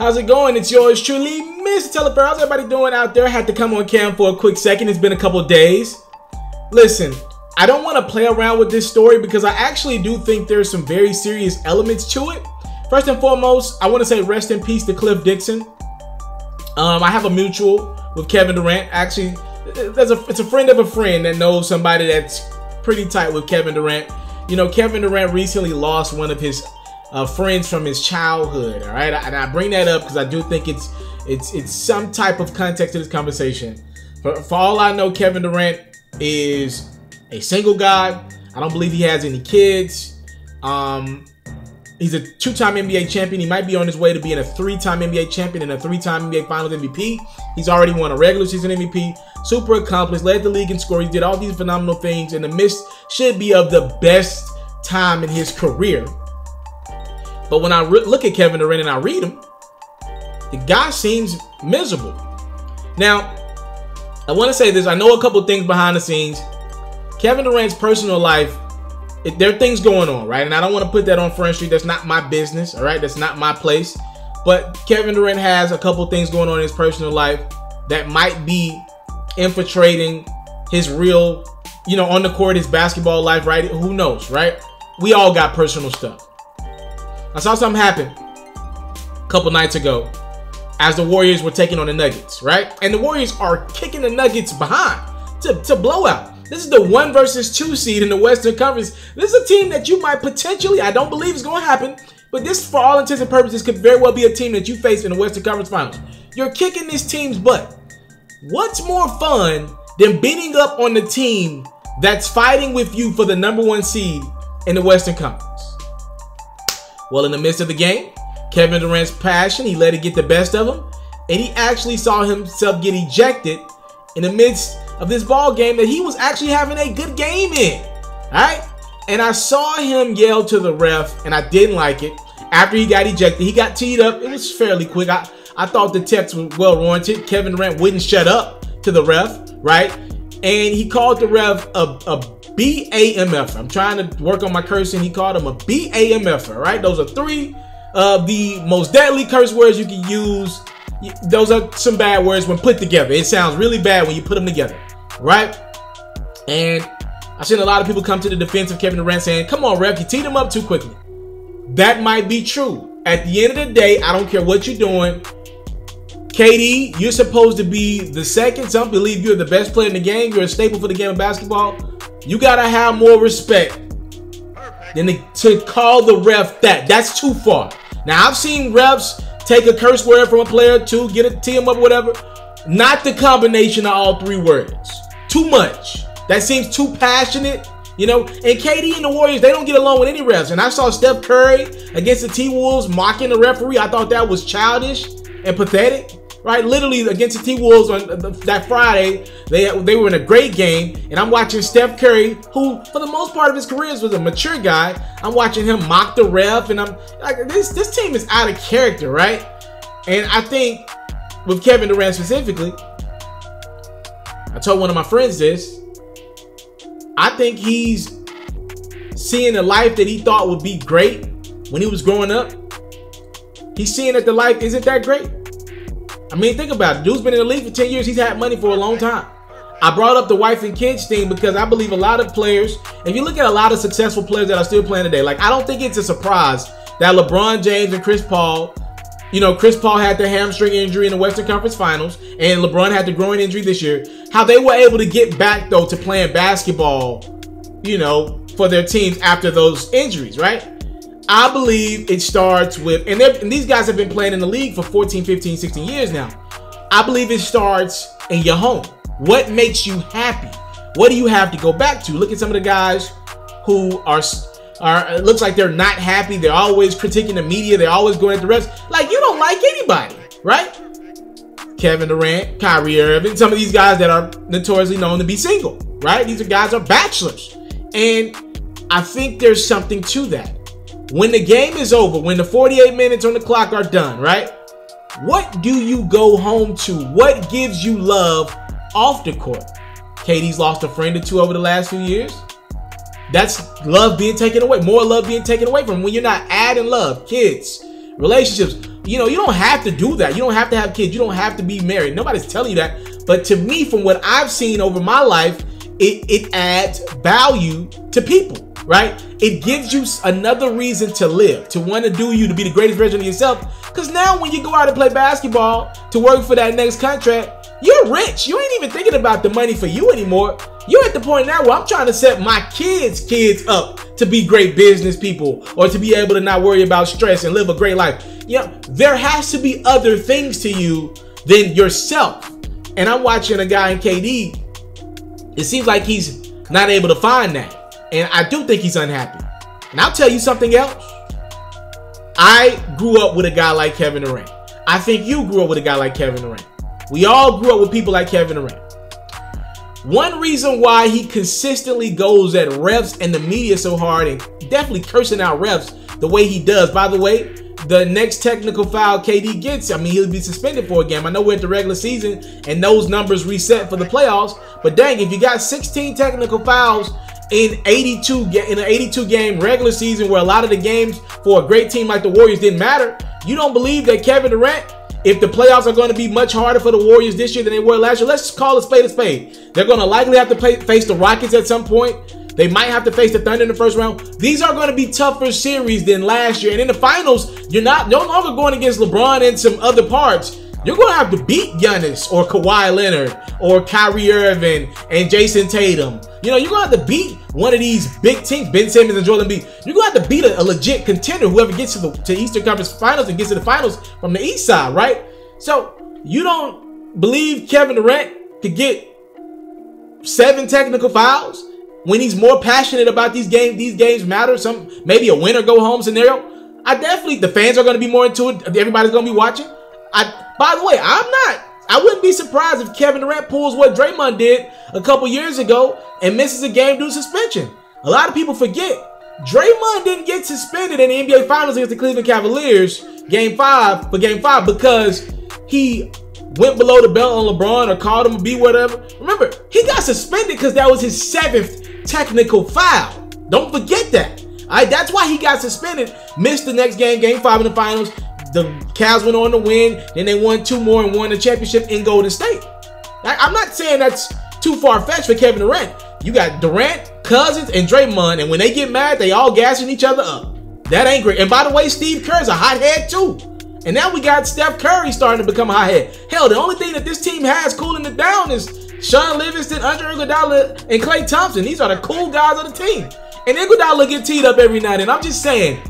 How's it going? It's yours truly, Mr. Taliaferro. How's everybody doing out there? I had to come on cam for a quick second. It's been a couple days. Listen, I don't want to play around with this story because I actually do think there's some very serious elements to it. First and foremost, I want to say rest in peace to Cliff Dixon. I have a mutual with Kevin Durant. Actually, it's a friend of a friend that knows somebody that's pretty tight with Kevin Durant. You know, Kevin Durant recently lost one of his friends from his childhood. All right, and I bring that up because I do think it's some type of context to this conversation. For all I know, Kevin Durant is a single guy. I don't believe he has any kids. He's a two-time NBA champion. He might be on his way to being a three-time NBA champion and a three-time NBA Finals MVP. He's already won a regular season MVP. Super accomplished, led the league in scoring. He did all these phenomenal things, and the midst should be of the best time in his career. But when I look at Kevin Durant and I read him, the guy seems miserable. Now, I want to say this. I know a couple things behind the scenes. Kevin Durant's personal life, there are things going on, right? And I don't want to put that on Front Street. That's not my business, all right? That's not my place. But Kevin Durant has a couple things going on in his personal life that might be infiltrating his real, you know, on the court, his basketball life, right? Who knows, right? We all got personal stuff. I saw something happen a couple nights ago as the Warriors were taking on the Nuggets, right? And the Warriors are kicking the Nuggets behind to blowout. This is the 1 versus 2 seed in the Western Conference. This is a team that you might potentially, I don't believe it's going to happen, but this, for all intents and purposes, could very well be a team that you face in the Western Conference Finals. You're kicking this team's butt. What's more fun than beating up on the team that's fighting with you for the #1 seed in the Western Conference? Well, in the midst of the game, Kevin Durant's passion, he let it get the best of him, and he actually saw himself get ejected in the midst of this ball game that he was actually having a good game in. All right? And I saw him yell to the ref, and I didn't like it. After he got ejected, he got teed up. It was fairly quick. I thought the text was well warranted. Kevin Durant wouldn't shut up to the ref, right? And he called the ref a BAMF. I'm trying to work on my cursing. He called him a BAMF, right? Those are 3 of the most deadly curse words you can use. Those are some bad words when put together. It sounds really bad when you put them together, right? And I've seen a lot of people come to the defense of Kevin Durant saying, come on, ref, you teed him up too quickly. That might be true. At the end of the day, I don't care what you're doing. KD, you're supposed to be the second. Some believe you're the best player in the game. You're a staple for the game of basketball. You got to have more respect than to call the ref that. That's too far. Now, I've seen refs take a curse word from a player to get a tee him up, whatever. Not the combination of all 3 words. Too much. That seems too passionate, you know. And KD and the Warriors, they don't get along with any refs. And I saw Steph Curry against the T-Wolves mocking the referee. I thought that was childish and pathetic, right? Literally against the T-Wolves on that Friday, they were in a great game. And I'm watching Steph Curry, who for the most part of his career was a mature guy. I'm watching him mock the ref, and I'm like, this team is out of character, right? And I think with Kevin Durant specifically, I told one of my friends this, I think he's seeing a life that he thought would be great when he was growing up. He's seeing that the life isn't that great. I mean, think about it. Dude's been in the league for 10 years. He's had money for a long time. I brought up the wife and kids thing because I believe a lot of players, if you look at a lot of successful players that are still playing today, like I don't think it's a surprise that LeBron James and Chris Paul, you know, Chris Paul had the hamstring injury in the Western Conference Finals and LeBron had the groin injury this year. How they were able to get back, though, to playing basketball, you know, for their teams after those injuries, right? I believe it starts with, and these guys have been playing in the league for 14, 15, 16 years now. I believe it starts in your home. What makes you happy? What do you have to go back to? Look at some of the guys who are it looks like they're not happy. They're always critiquing the media. They're always going at the refs. Like, you don't like anybody, right? Kevin Durant, Kyrie Irving, some of these guys that are notoriously known to be single, right? These guys are bachelors. And I think there's something to that. When the game is over, when the 48 minutes on the clock are done, right? What do you go home to? What gives you love off the court? KD's lost a friend or 2 over the last few years. That's love being taken away. More love being taken away from him. When you're not adding love, kids, relationships, You know, you don't have to do that. You don't have to have kids. You don't have to be married. Nobody's telling you that. But to me, from what I've seen over my life, it adds value to people, right? It gives you another reason to live, to want to do you, to be the greatest version of yourself. Because now when you go out and play basketball to work for that next contract, you're rich. You ain't even thinking about the money for you anymore. You're at the point now where I'm trying to set my kids up to be great business people, or to be able to not worry about stress and live a great life. You know, there has to be other things to you than yourself. And I'm watching a guy in KD. It seems like he's not able to find that. And I do think he's unhappy. And I'll tell you something else. I grew up with a guy like Kevin Durant. I think you grew up with a guy like Kevin Durant. We all grew up with people like Kevin Durant. One reason why he consistently goes at refs and the media so hard, and definitely cursing out refs the way he does. By the way, the next technical foul KD gets, I mean, he'll be suspended for a game. I know we're at the regular season and those numbers reset for the playoffs, but dang, if you got 16 technical fouls in an 82 game regular season where a lot of the games for a great team like the Warriors didn't matter, you don't believe that Kevin Durant, if the playoffs are going to be much harder for the Warriors this year than they were last year, let's just call a spade. They're going to likely have to face the Rockets at some point. They might have to face the Thunder in the first round. These are going to be tougher series than last year. And in the finals, you're no longer going against LeBron and some other parts. You're going to have to beat Giannis or Kawhi Leonard or Kyrie Irving and Jason Tatum. You know, you're going to have to beat one of these big teams, Ben Simmons and Joel Embiid. You're going to have to beat a legit contender, whoever gets to Eastern Conference Finals and gets to the finals from the East side, right? So you don't believe Kevin Durant could get 7 technical fouls when he's more passionate about these games? These games matter. Maybe a win or go home scenario. The fans are going to be more into it. Everybody's going to be watching. By the way, I wouldn't be surprised if Kevin Durant pulls what Draymond did a couple years ago and misses a game due to suspension. A lot of people forget Draymond didn't get suspended in the NBA Finals against the Cleveland Cavaliers Game 5 because he went below the belt on LeBron or called him a B, whatever. Remember, he got suspended because that was his 7th technical foul. Don't forget that. All right, that's why he got suspended. Missed the next game, Game 5 in the finals. The Cavs went on to win. Then they won 2 more and won the championship in Golden State. I'm not saying that's too far-fetched for Kevin Durant. You got Durant, Cousins, and Draymond, and when they get mad, they all gassing each other up. That ain't great. And by the way, Steve Kerr's a hothead too. And now we got Steph Curry starting to become a hothead. Hell, the only thing that this team has cooling it down is Sean Livingston, Andre Iguodala, and Klay Thompson. These are the cool guys on the team. And Iguodala get teed up every night. And I'm just saying,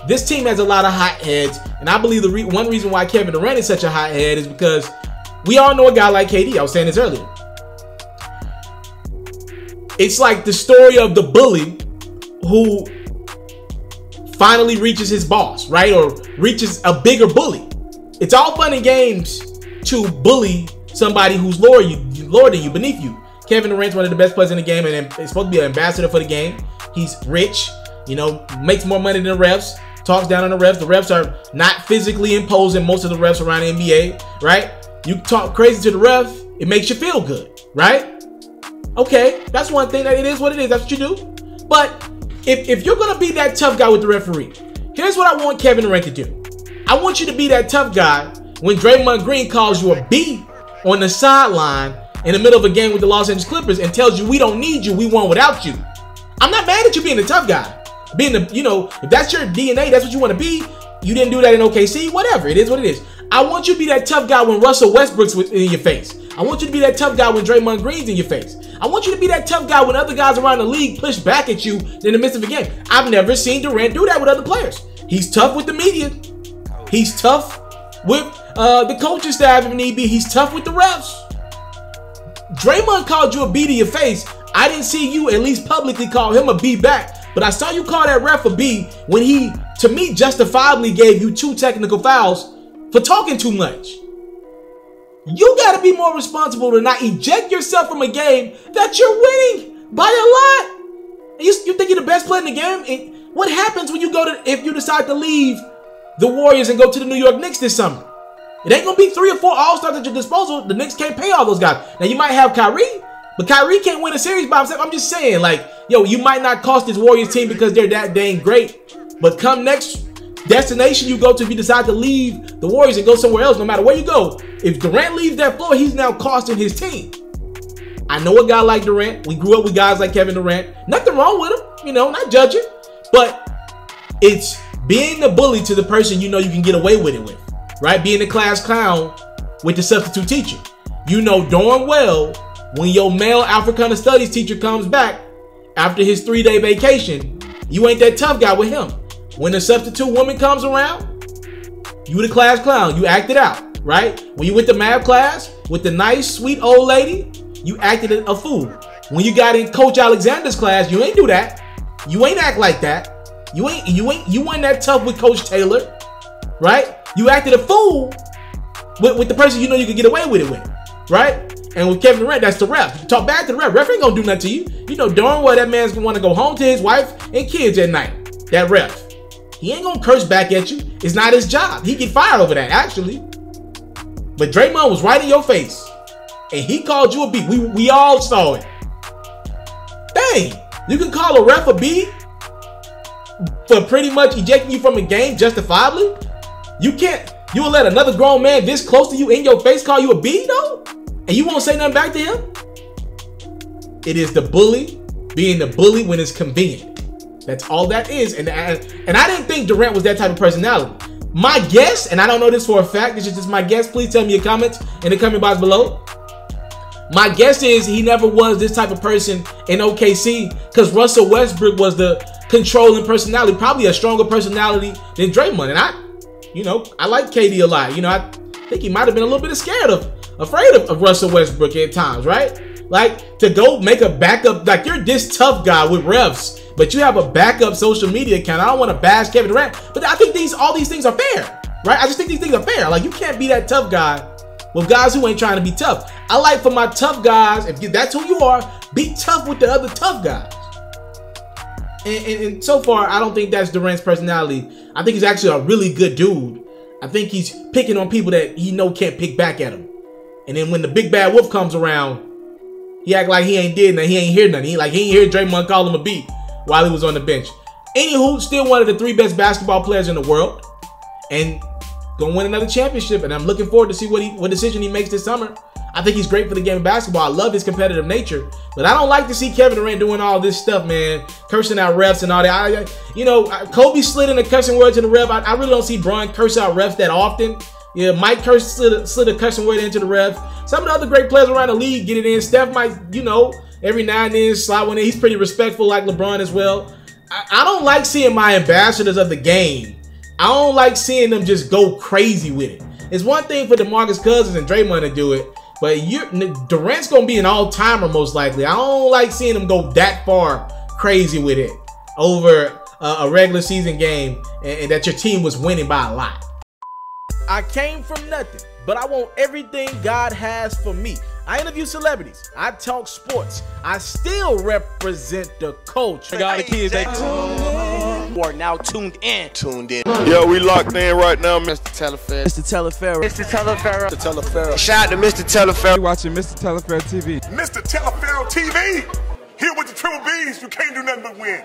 this team has a lot of hotheads. And I believe one reason why Kevin Durant is such a hothead is because we all know a guy like KD. I was saying this earlier. It's like the story of the bully who finally reaches his boss, right? Or reaches a bigger bully. It's all fun and games to bully somebody who's lower than you, beneath you. Kevin Durant's one of the best players in the game and is supposed to be an ambassador for the game. He's rich, you know, makes more money than the refs, talks down on the refs. The refs are not physically imposing most of the refs around the NBA, right? You talk crazy to the ref, it makes you feel good, right? Okay, that's one thing. That it is what it is. That's what you do. But if you're going to be that tough guy with the referee, here's what I want Kevin Durant to do. I want you to be that tough guy when Draymond Green calls you a B on the sideline in the middle of a game with the Los Angeles Clippers and tells you we don't need you, we won without you. I'm not mad at you being the tough guy. Being the, you know, if that's your DNA, that's what you want to be. You didn't do that in OKC, whatever. It is what it is. I want you to be that tough guy when Russell Westbrook's in your face. I want you to be that tough guy when Draymond Green's in your face. I want you to be that tough guy when other guys around the league push back at you in the midst of a game. I've never seen Durant do that with other players. He's tough with the media. He's tough with the coaching staff if need be. He's tough with the refs. Draymond called you a B to your face. I didn't see you at least publicly call him a B back, but I saw you call that ref a B when he, to me, justifiably gave you 2 technical fouls for talking too much. You got to be more responsible to not eject yourself from a game that you're winning by a lot. You think you're the best player in the game? And what happens when you if you decide to leave the Warriors and go to the New York Knicks this summer? It ain't going to be 3 or 4 All-Stars at your disposal. The Knicks can't pay all those guys. Now, you might have Kyrie, but Kyrie can't win a series by himself. I'm just saying, like, yo, you might not cost this Warriors team because they're that dang great. But come next destination you go to, if you decide to leave the Warriors and go somewhere else, no matter where you go, if Durant leaves that floor, he's now costing his team. I know a guy like Durant. We grew up with guys like Kevin Durant. Nothing wrong with him, you know, not judging. But it's being the bully to the person you know you can get away with it with, right? Being the class clown with the substitute teacher. You know darn well when your male Africana studies teacher comes back after his 3-day vacation, you ain't that tough guy with him. When the substitute woman comes around, you the class clown. You acted out, right? When you went to math class with the nice, sweet old lady, you acted a fool. When you got in Coach Alexander's class, you ain't do that. You ain't act like that. You weren't that tough with Coach Taylor, right? You acted a fool with the person you know you can get away with it with, right? And with Kevin Durant, that's the ref. You talk back to the ref. Ref ain't gonna do nothing to you. You know darn well that man's gonna want to go home to his wife and kids at night. That ref. He ain't gonna curse back at you. It's not his job. He get fired over that, actually. But Draymond was right in your face. And he called you a B. We all saw it. Dang. You can call a ref a B for pretty much ejecting you from a game justifiably? You can't. You will let another grown man this close to you in your face call you a B, though? And you won't say nothing back to him? It is the bully being the bully when it's convenient. That's all that is. And I didn't think Durant was that type of personality. My guess, and I don't know this for a fact, this is just my guess. Please tell me your comments in the comment box below. My guess is he never was this type of person in OKC because Russell Westbrook was the controlling personality, probably a stronger personality than Draymond. And I like KD a lot. You know, I think he might have been a little bit afraid of Russell Westbrook at times, right? Like, to go make a backup, like you're this tough guy with refs, but you have a backup social media account. I don't want to bash Kevin Durant, but I think all these things are fair, right? I just think these things are fair. Like, you can't be that tough guy with guys who ain't trying to be tough. I like for my tough guys, if that's who you are, be tough with the other tough guys. And so far, I don't think that's Durant's personality. I think he's actually a really good dude. I think he's picking on people that he know can't pick back at him. And then when the big bad wolf comes around, he act like he ain't did nothing. He ain't hear nothing. He ain't hear Draymond call him a B while he was on the bench. Anywho, still one of the 3 best basketball players in the world. And gonna win another championship. And I'm looking forward to see what decision he makes this summer. I think he's great for the game of basketball. I love his competitive nature. But I don't like to see Kevin Durant doing all this stuff, man. Cursing out refs and all that. Kobe slid in a cursing word to the ref. I really don't see Bron curse out refs that often. Yeah, Mike slid a cursing word into the ref. Some of the other great players around the league get it in. Steph might, every now and then slide one in. He's pretty respectful like LeBron as well. I don't like seeing my ambassadors of the game. I don't like seeing them just go crazy with it. It's one thing for DeMarcus Cousins and Draymond to do it, but Durant's going to be an all-timer most likely. I don't like seeing him go that far crazy with it over a regular season game and that your team was winning by a lot. I came from nothing, but I want everything God has for me. I interview celebrities. I talk sports. I still represent the culture. Got the kids, they are now tuned in. Yo, we locked in right now, Mr. Taliaferro. Mr. Taliaferro. Mr. Taliaferro. Mr. Taliaferro. Shout out to Mr. Taliaferro. You're watching Mr. Taliaferro TV. Mr. Taliaferro TV. Here with the triple B's. You can't do nothing but win.